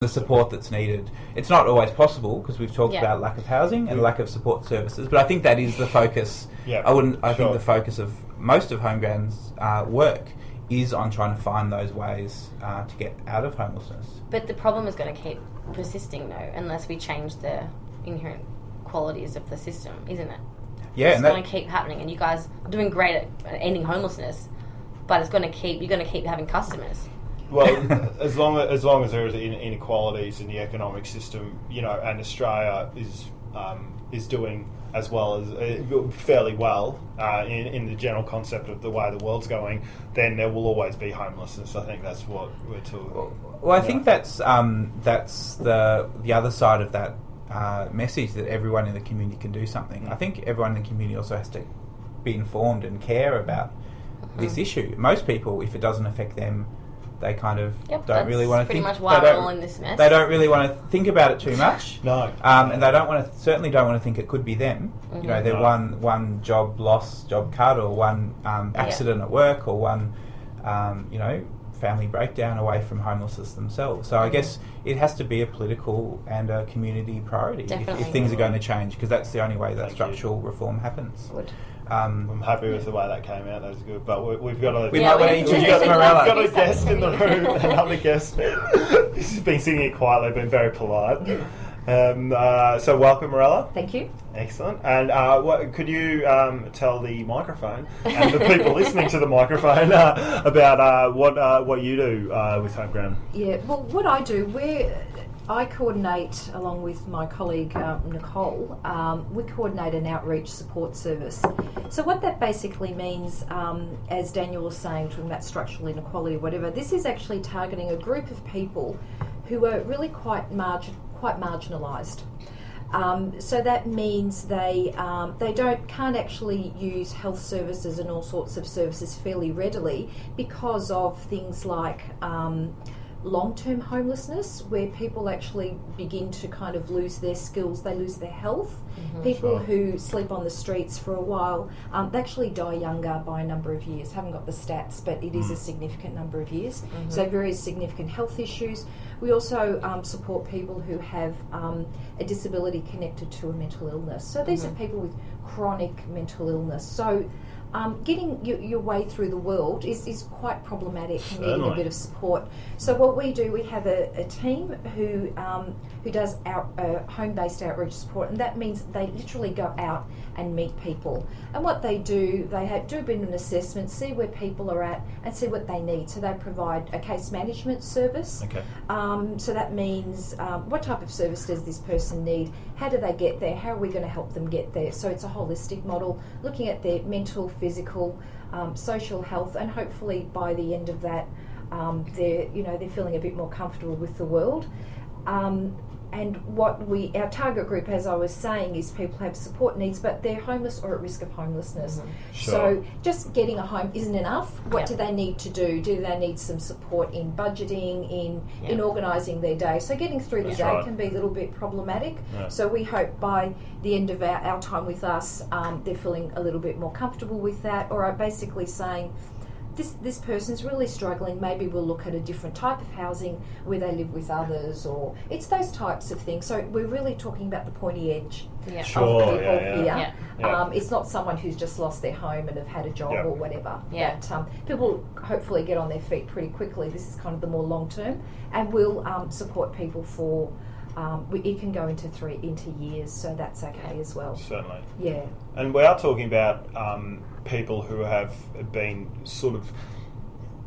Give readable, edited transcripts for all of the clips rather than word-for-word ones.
the support that's needed. It's not always possible because we've talked about lack of housing and lack of support services, but I think that is the focus. I think the focus of most of HomeGround's work is on trying to find those ways to get out of homelessness. But the problem is going to keep persisting, though, unless we change the inherent qualities of the system, isn't it? Yeah, it's going to keep happening, and you guys are doing great at ending homelessness, but you're going to keep having customers. Well, as long as there is inequalities in the economic system, and Australia is doing as well as fairly well in the general concept of the way the world's going, then there will always be homelessness. I think that's what we're talking. Well, I think that's the other side of that message, that everyone in the community can do something. I think everyone in the community also has to be informed and care about this issue. Most people, if it doesn't affect them, they kind of don't really want to think. Pretty much why we're all in this mess. They don't really want to think about it too much. No. And they certainly don't want to think it could be them. Mm-hmm. They're one job loss, job cut, or one accident at work, or one family breakdown away from homelessness themselves. So I guess it has to be a political and a community priority if things are going to change, because that's the only way that structural reform happens. Good. I'm happy with the way that came out. That was good. But we've got a... We might want to introduce Mirella. We've got a guest in the room. Another guest. She's been sitting here quietly, been very polite. So welcome, Mirella. Thank you. Excellent. And could you tell the microphone and the people listening to the microphone about what you do with HomeGround? Yeah, well, what I do, I coordinate, along with my colleague Nicole, we coordinate an outreach support service. So what that basically means, as Daniel was saying, talking about structural inequality or whatever, this is actually targeting a group of people who are really quite marginalised. So that means they can't actually use health services and all sorts of services fairly readily because of things like long-term homelessness, where people actually begin to kind of lose their skills, they lose their health. People who sleep on the streets for a while, they actually die younger by a number of years. Haven't got the stats, but it is a significant number of years. So very significant health issues. We also support people who have a disability connected to a mental illness. So these are people with chronic mental illness. So getting your way through the world is quite problematic and needing a bit of support. So what we do, we have a team who does home-based outreach support, and that means they literally go out and meet people. And what they do, they do a bit of an assessment, see where people are at and see what they need. So they provide a case management service. Okay. So that means what type of service does this person need? How do they get there? How are we going to help them get there? So it's a holistic model, looking at their mental, physical, social health, and hopefully by the end of that, they're feeling a bit more comfortable with the world. And our target group, as I was saying, is people who have support needs, but they're homeless or at risk of homelessness. Sure. So just getting a home isn't enough. What do they need to do? Do they need some support in budgeting, in organising their day? So getting through the day can be a little bit problematic. Yeah. So we hope by the end of our time with us, they're feeling a little bit more comfortable with that, or are basically saying, this person's really struggling, maybe we'll look at a different type of housing where they live with others, or it's those types of things. So we're really talking about the pointy edge of people here. Yeah. It's not someone who's just lost their home and have had a job or whatever. Yeah. But people hopefully get on their feet pretty quickly. This is kind of the more long term, and we'll support people for it can go into years, so that's okay as well. Certainly. Yeah. And we are talking about people who have been sort of,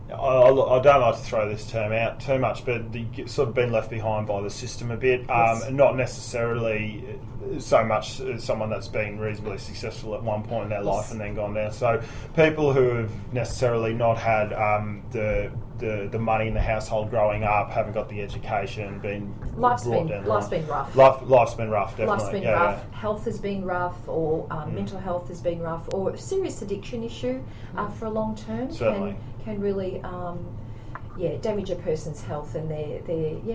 I don't like to throw this term out too much, but sort of been left behind by the system a bit. Not necessarily so much as someone that's been reasonably successful at one point in their life and then gone down. So people who have necessarily not had the money in the household growing up, haven't got the education, life's been rough. Life's been rough, definitely. Life's been rough. Yeah. Health has been rough, or mental health has been rough, or a serious addiction issue for a long term can really damage a person's health and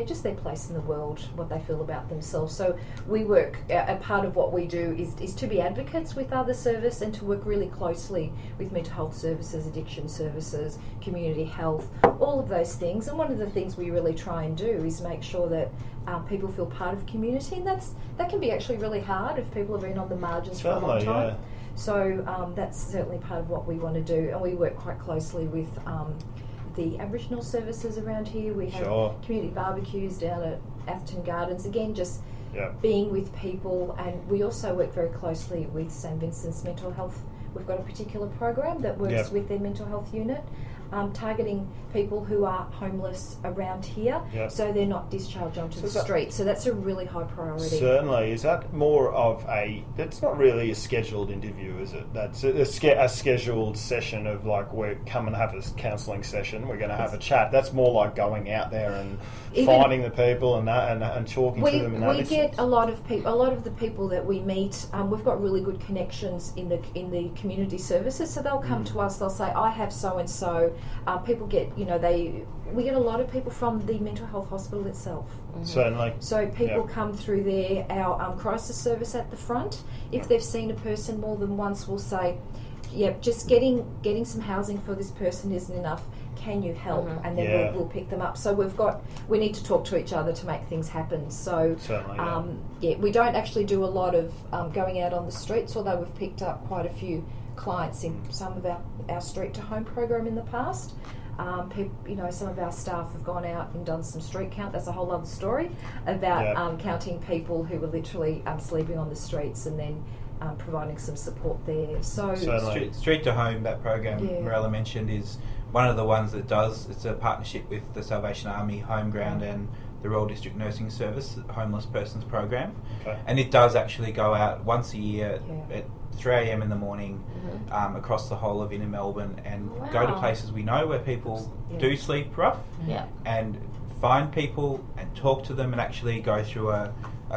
just their place in the world, what they feel about themselves. So we work, a part of what we do is to be advocates with other service and to work really closely with mental health services, addiction services, community health, all of those things. And one of the things we really try and do is make sure that people feel part of community, and that can be actually really hard if people have been on the margins for a long time. Yeah. So that's certainly part of what we want to do, and we work quite closely with the Aboriginal services around here. We have community barbecues down at Atherton Gardens, again just being with people, and we also work very closely with St Vincent's Mental Health. We've got a particular program that works with their mental health unit, targeting people who are homeless around here, so they're not discharged onto the street. So that's a really high priority. Certainly. Is that more of that's not really a scheduled interview, is it? That's a scheduled session of like, we're come and have a counselling session, we're going to have a chat. That's more like going out there and finding the people and talking to them. We get a lot of people. A lot of the people that we meet, we've got really good connections in the community services. So they'll come to us. They'll say, "I have so and so." People get, we get a lot of people from the mental health hospital itself. Certainly. So people come through there. Our crisis service at the front, if they've seen a person more than once, will say, just getting some housing for this person isn't enough. Can you help? And then we'll pick them up. So we need to talk to each other to make things happen. So certainly, we don't actually do a lot of going out on the streets, although we've picked up quite a few clients in some of our Street to Home program in the past. Some of our staff have gone out and done some street count. That's a whole other story about counting people who were literally sleeping on the streets and then providing some support there. So Street to Home, that program Mirella mentioned, is one of the ones that does. It's a partnership with the Salvation Army, HomeGround, and the Royal District Nursing Service, the Homeless Persons Program. And it does actually go out once a year at 3 a.m. in the morning across the whole of inner Melbourne and go to places we know where people do sleep rough and find people and talk to them and actually go through a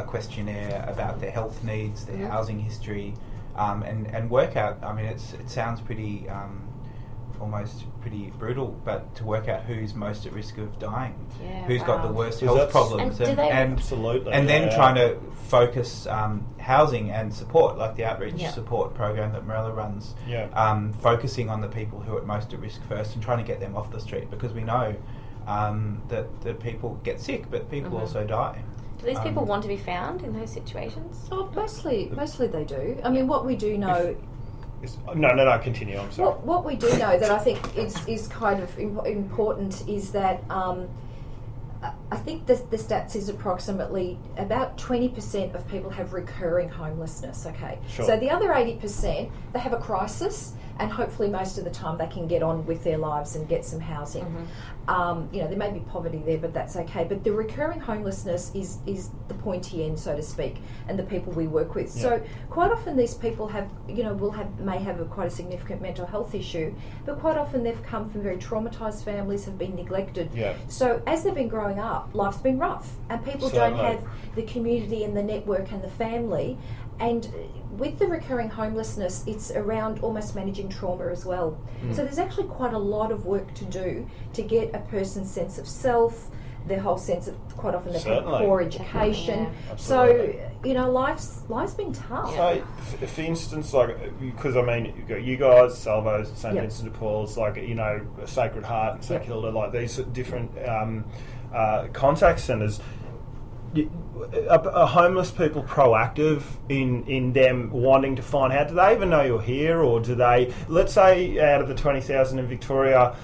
questionnaire about their health needs, their housing history, and work out. I mean, it sounds pretty almost pretty brutal, but to work out who's most at risk of dying, who's got the worst health problems, absolutely, and then trying to focus housing and support, like the outreach support program that Mirella runs, focusing on the people who are most at risk first and trying to get them off the street, because we know that people get sick, but people also die. Do these people want to be found in those situations? Oh, mostly they do. I mean, what we do know. No, continue, I'm sorry. What we do know that I think is kind of important is that I think the stats is approximately about 20% of people have recurring homelessness, So the other 80%, they have a crisis, and hopefully most of the time they can get on with their lives and get some housing. There may be poverty there, but that's okay. But the recurring homelessness is the pointy end, so to speak, and the people we work with. So quite often these people may have quite a significant mental health issue, but quite often they've come from very traumatised families, have been neglected. So as they've been growing up, life's been rough, and people don't have the community and the network and the family. And with the recurring homelessness, it's around almost managing trauma as well. So there's actually quite a lot of work to do to get a person's sense of self, their whole sense of, quite often they've had poor education. So, life's been tough. So, for instance, because you guys, Salvos, St Vincent de Paul's, Sacred Heart and St Kilda, these different contact centres. Are homeless people proactive in them wanting to find out? Do they even know you're here, or do they? Let's say out of the 20,000 in Victoria,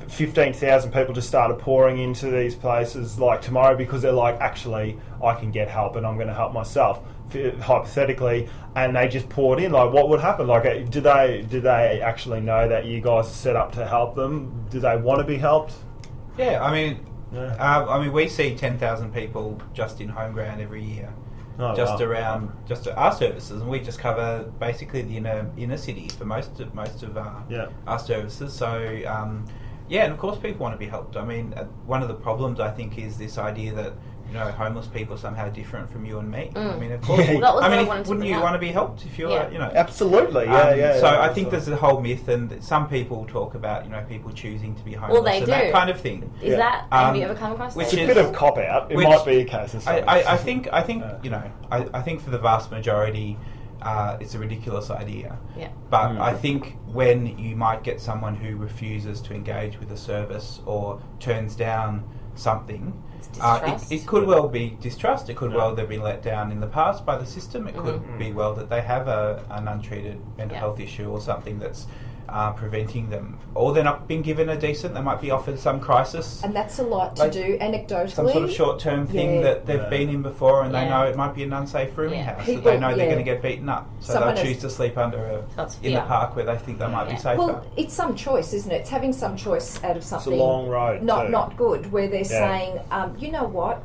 15,000 people just started pouring into these places tomorrow because they're actually, I can get help and I'm going to help myself, hypothetically, and they just poured in. What would happen? Do they actually know that you guys are set up to help them? Do they want to be helped? Yeah, I mean, we see 10,000 people just in HomeGround every year, around our services, and we just cover basically the inner cities for most of our services. So, and of course people want to be helped. I mean, one of the problems I think is this idea that homeless people are somehow different from you and me. Mm. I mean, of course. Well, that was I what I mean, wanted to wouldn't bring you up. want to be helped if you're, Absolutely, So I think there's a whole myth, and some people talk about, people choosing to be homeless they and do. that kind of thing. Is that? Have you ever come across which that? It's a bit of cop out. It might be a case of I think I think for the vast majority, it's a ridiculous idea. Yeah. But I think when you might get someone who refuses to engage with a service or turns down something, it could well be distrust. It could well they've been let down in the past by the system. It could be well that they have an untreated mental health issue or something that's preventing them, or they're not being given a decent. They might be offered some crisis, and that's a lot to do anecdotally. Some sort of short-term thing that they've been in before, and they know it might be an unsafe rooming house. That they know they're going to get beaten up, so they'll choose to sleep under in the park where they think they might be safer. Well, it's some choice, isn't it? It's having some choice out of something. It's a long road. Not good. Where they're saying, you know what?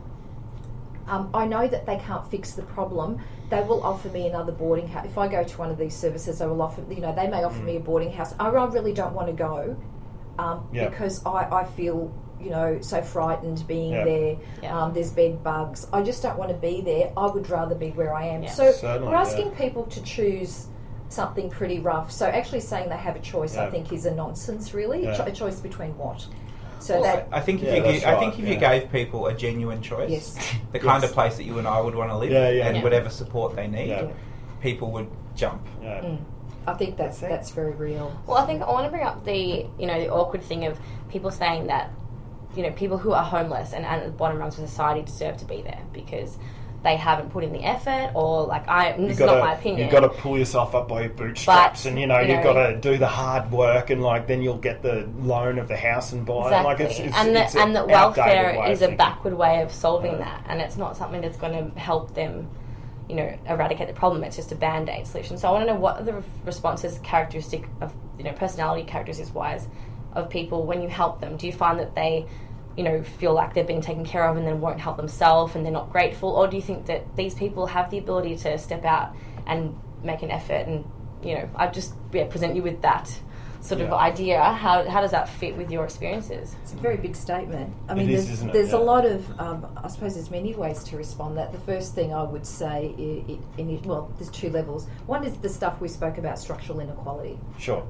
I know that they can't fix the problem. They will offer me another boarding house. If I go to one of these services, they will offer. They may offer me a boarding house. I really don't want to go because I feel so frightened being there. There's bed bugs. I just don't want to be there. I would rather be where I am. So we're asking people to choose something pretty rough. So actually saying they have a choice, I think, is a nonsense. Really, a choice between what? So I think if you gave people a genuine choice, the kind of place that you and I would want to live, and whatever support they need, people would jump. I think that's very real. Well, I think I want to bring up the the awkward thing of people saying that people who are homeless and at the bottom rungs of society deserve to be there because they haven't put in the effort, or this is not my opinion. You've got to pull yourself up by your bootstraps, and you've got to do the hard work, and then you'll get the loan of the house and buy. Exactly. And that welfare is a backward way of solving that, and it's not something that's going to help them, eradicate the problem. It's just a band-aid solution. So I want to know what are the responses, characteristic of personality characteristics wise, of people when you help them. Do you find that they feel like they're being taken care of and then won't help themselves and they're not grateful? Or do you think that these people have the ability to step out and make an effort? And, I just present you with that sort of idea. How does that fit with your experiences? It's a very big statement. I mean, there's a lot of, I suppose there's many ways to respond to that. The first thing I would say, there's two levels. One is the stuff we spoke about, structural inequality. Sure.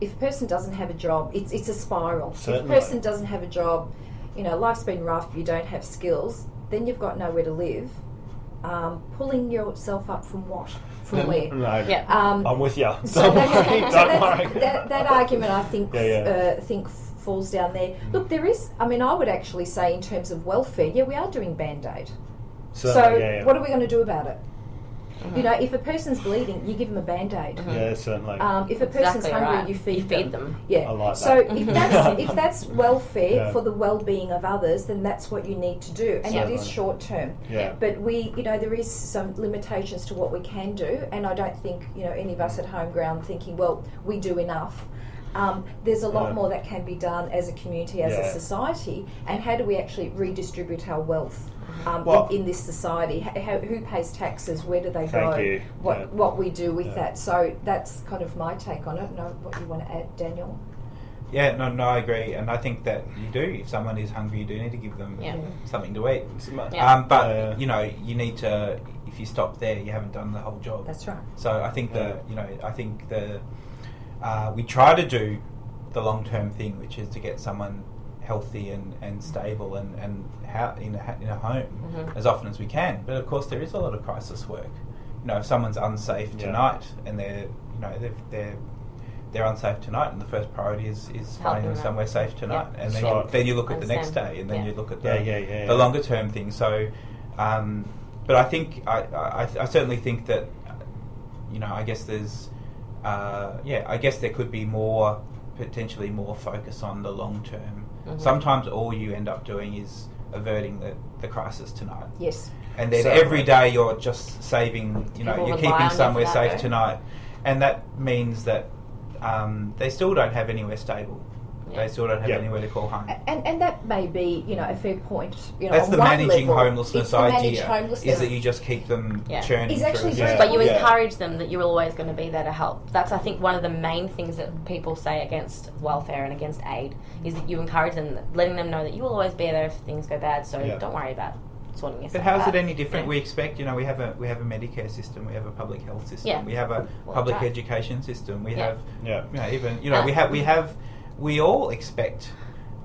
If a person doesn't have a job, it's a spiral. Certainly. If a person doesn't have a job, life's been rough, you don't have skills, then you've got nowhere to live. Pulling yourself up from what? From where? No, I'm with you. Don't worry. That argument, I think, think falls down there. Look, there is, I would actually say in terms of welfare, we are doing Band-Aid. What are we going to do about it? If a person's bleeding, you give them a Band-Aid. Yeah, certainly. If a person's hungry, you feed them. Yeah. I like that. So if that's welfare for the well-being of others, then that's what you need to do, and it is short term. Yeah. But there is some limitations to what we can do, and I don't think any of us at HomeGround thinking, well, we do enough. There's a lot more that can be done as a community, as a society, and how do we actually redistribute our wealth in this society? Who pays taxes? Where do they go? What we do with that? So that's kind of my take on it. What you want to add, Daniel? Yeah, no, I agree, and I think that you do. If someone is hungry, you do need to give them something to eat. But you need to. If you stop there, you haven't done the whole job. That's right. So I think we try to do the long-term thing, which is to get someone healthy and stable and in a home as often as we can. But of course, there is a lot of crisis work. If someone's unsafe tonight and they're unsafe tonight, and the first priority is finding them somewhere safe tonight, and then you look at the next day, and then you look at the longer-term thing. So, but I think I certainly think that I guess there's. I guess there could be potentially more focus on the long term. Sometimes all you end up doing is averting the crisis tonight. Yes. And then every day you're just saving, you're keeping somewhere safe tonight. And that means that they still don't have anywhere stable. They still don't have anywhere to call home. And that may be, a fair point. That's the managing homelessness idea. Homelessness. Is that you just keep them churning It's actually through. But you encourage them that you're always going to be there to help. That's, I think, one of the main things that people say against welfare and against aid is that you encourage them, letting them know that you will always be there if things go bad. So don't worry about sorting yourself out. But how's it any different? We expect, we have a Medicare system, we have a public health system, we have a public education system, we have, we all expect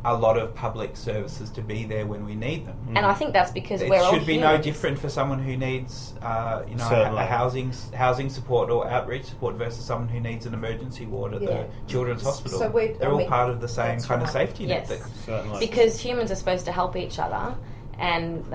a lot of public services to be there when we need them. And I think that's because it we're all should be no different for someone who needs, a housing support or outreach support versus someone who needs an emergency ward at the children's hospital. So they're all part of the same kind of safety net. Certainly. Because humans are supposed to help each other, and